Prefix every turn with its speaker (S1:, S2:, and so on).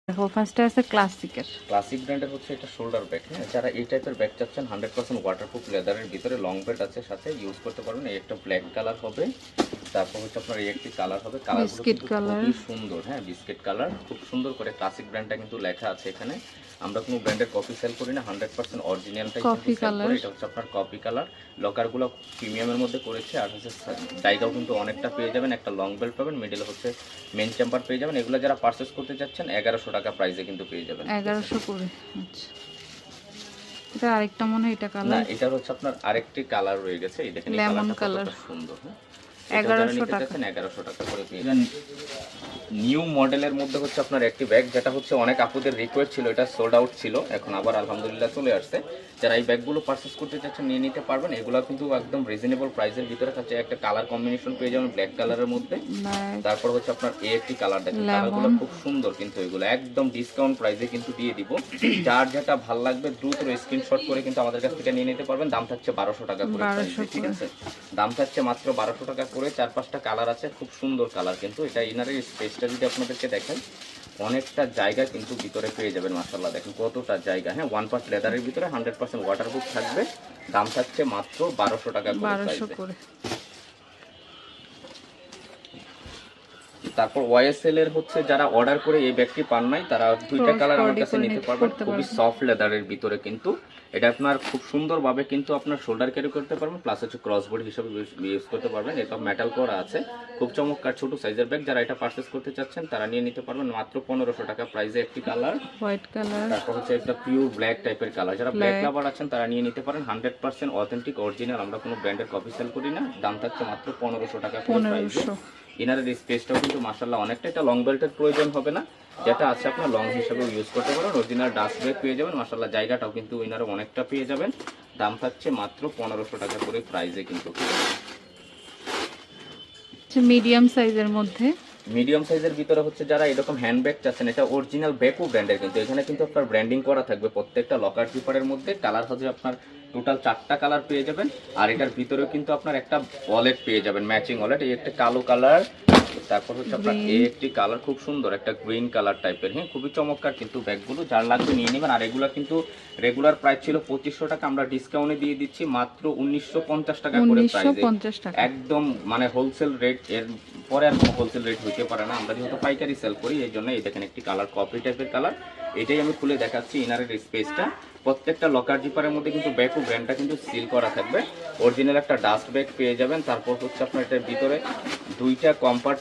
S1: দেখো ফার্স্টে আছে ক্লাসিকের।
S2: ক্লাসিক ব্র্যান্ডের হচ্ছে এটা শোল্ডার ব্যাগ, হ্যাঁ। যারা এই টাইপের ব্যাগ চাচ্ছেন 100% ওয়াটারপ্রুফ লেদারের ভিতরে লং বেল্ট আছে, সাথে ইউজ করতে পারবেন। এই একটা ব্ল্যাক কালার হবে, তারপর হচ্ছে আপনার এই একটি কালার হবে। কালারগুলো
S1: বিস্কিট
S2: কিন্তু
S1: কালার।
S2: খুবই সুন্দর, হ্যাঁ, বিস্কিট কালার। খুব সুন্দর করে ক্লাসিক ব্র্যান্ডটা কিন্তু লেখা আছে এখানে। আমরা কোনো ব্র্যান্ডের কপি সেল করি না, 100% অরিজিনালটাই কিন্তু
S1: কফি
S2: সেল
S1: কালার।
S2: করি। এটা হচ্ছে আপনার কপি কালার। লকারগুলো প্রিমিয়ামের মধ্যে করেছে, আর হচ্ছে জায়গাও কিন্তু অনেকটা পেয়ে যাবেন। একটা লং বেল্ট পাবেন, মিডলে হচ্ছে মেন চেম্বার পেয়ে যাবেন। এগুলো যারা পারচেস করতে চাচ্ছেন 1100 টাকা প্রাইসে কিন্তু পেয়ে যাবেন।
S1: 1100 করে। আচ্ছা, এটা আরেকটা মনে হয় এটা
S2: না,
S1: কালার।
S2: এটার হচ্ছে আপনার আরেকটি কালার রয়ে গেছে, এই দেখেন এই
S1: লেমন
S2: কালারটা
S1: কালার।
S2: কতটা সুন্দর, হ্যাঁ।
S1: 1100 টাকা।
S2: 1100 টাকা করে পেয়ে যাবেন। নিউ মডেলের মধ্যে হচ্ছে আপনার একটি ব্যাগ, যেটা হচ্ছে অনেক আপুদের রিকোয়েস্ট ছিল, এটা সোল্ড আউট ছিল, এখন আবার আলহামদুলিল্লাহ চলে আসছে। যারা এই ব্যাগগুলো পারচেস করতে চাচ্ছেন নিয়ে নিতে পারবেন। এগুলো কিন্তু একদম রিজনেবল প্রাইসের ভিতরে থাকছে। একটা কালার কম্বিনেশন পেয়ে যাবেন ব্ল্যাক কালারের মধ্যে, তারপর হচ্ছে আপনার একটি কালার দেখেন, কালারগুলো খুব সুন্দর, কিন্তু এগুলো একদম ডিসকাউন্ট প্রাইসে কিন্তু দিয়ে দিব। যার যেটা ভালো লাগবে দ্রুত স্ক্রিনশট করে কিন্তু আমাদের কাছ থেকে নিয়ে নিতে পারবেন। দাম থাকছে 1200 টাকা করে প্রাইসে, ঠিক আছে। দাম থাকছে মাত্র 1200 টাকা করে। 4-5টা কালার আছে, খুব সুন্দর কালার। কিন্তু এটা ইনারের স্পেসটা যদি আপনাদেরকে দেখাই, অনেকটা জায়গা কিন্তু ভিতরে পেয়ে যাবেন। মাশাআল্লাহ, দেখেন কতটা জায়গা, হ্যাঁ। 1 পার্ট লেদারের ভিতরে 100% ওয়াটারপ্রুফ থাকবে। দাম থাকছে মাত্র 1200 টাকা করে। তারপর ওয়াইএসএল এর হচ্ছে যারা অর্ডার করে এই ব্যাগটি পান নাই, তারা দুইটা কালার আমার কাছে নিতে পারবেন। খুবই সফট লেদারের ভিতরে কিন্তু এটা আপনার খুব সুন্দরভাবে কিন্তু আপনার শোল্ডার ক্যারি করতে পারবেন, প্লাস হচ্ছে ক্রসবোর্ড হিসেবে ইউজ করতে পারবেন। এটা মেটাল করা আছে, খুব চমৎকার ছোট সাইজের ব্যাগ। যারা এটা পারচেস করতে চাচ্ছেন তারা নিয়ে নিতে পারবেন মাত্র 1500 টাকা প্রাইসে। একটি কালার
S1: হোয়াইট কালার,
S2: তারপর হচ্ছে একটা পিওর ব্ল্যাক টাইপের কালার। যারা ব্ল্যাক লাভার আছেন তারা নিয়ে নিতে পারেন। 100% অথেন্টিক অরিজিনাল, আমরা কোনো ব্র্যান্ডের কপি সেল করি না। দাম থাকছে মাত্র 1500 টাকা করে প্রাইসে। ইনারের স্পেসটাও কিন্তু মাশাআল্লাহ অনেকটা। এটা লং বেল্টের প্রয়োজন হবে না, যেটা আছে আপনার লং হিসেবেও ইউজ করতে পারেন। অরিজিনাল ডাস্ট ব্যাগ পেয়ে যাবেন। মাশাআল্লাহ, জায়গাটাও কিন্তু ইনারে অনেকটা পেয়ে যাবেন। দাম থাকছে মাত্র 1500 টাকা করে প্রাইসে কিন্তু।
S1: মিডিয়াম সাইজের মধ্যে,
S2: মিডিয়াম সাইজের ভিতরে হচ্ছে যারা এরকম হ্যান্ডব্যাগ চাচ্ছেন, এটা অরিজিনাল বেকু ব্র্যান্ডের কিন্তু। এখানে কিন্তু আপনার ব্র্যান্ডিং করা থাকবে প্রত্যেকটা লকার কিপারের মধ্যে। কালার হচ্ছে আপনার টোটাল 4টা কালার পেয়ে যাবেন। আর এটার ভিতরেও কিন্তু আপনার একটা ওয়ালেট পেয়ে যাবেন, ম্যাচিং ওয়ালেট। এই একটা কালো কালার, তারপর হচ্ছে আপনার এই একটি কালার খুব সুন্দর, একটা গ্রিন কালার টাইপের, হ্যাঁ। খুবই চমৎকার কিন্তু ব্যাগগুলো, যার লাগবে নিয়ে নেবেন। আর এগুলো কিন্তু রেগুলার প্রাইস ছিল 2500 টাকা, আমরা ডিসকাউন্টে দিয়ে দিচ্ছি মাত্র 1950 টাকা করে প্রাইসে। একদম মানে হোলসেল রেট, এর পরে আর কোনো হোলসেল রেট হইতে পারে না। আমরা যেহেতু পাইকারি সেল করি, এই জন্য এই দেখেন একটি কালার কপি টাইপের কালার। এটাই আমি খুলে দেখাচ্ছি ইনারের স্পেসটা। প্রত্যেকটা লকার জিপারের মধ্যে কিন্তু ব্যাকও ব্র্যান্ডটা কিন্তু সিল করা থাকবে। অরিজিনাল একটা ডাস্ট ব্যাগ পেয়ে যাবেন। তারপর হচ্ছে আপনার এটার ভিতরে দুইটা কম্পার্ট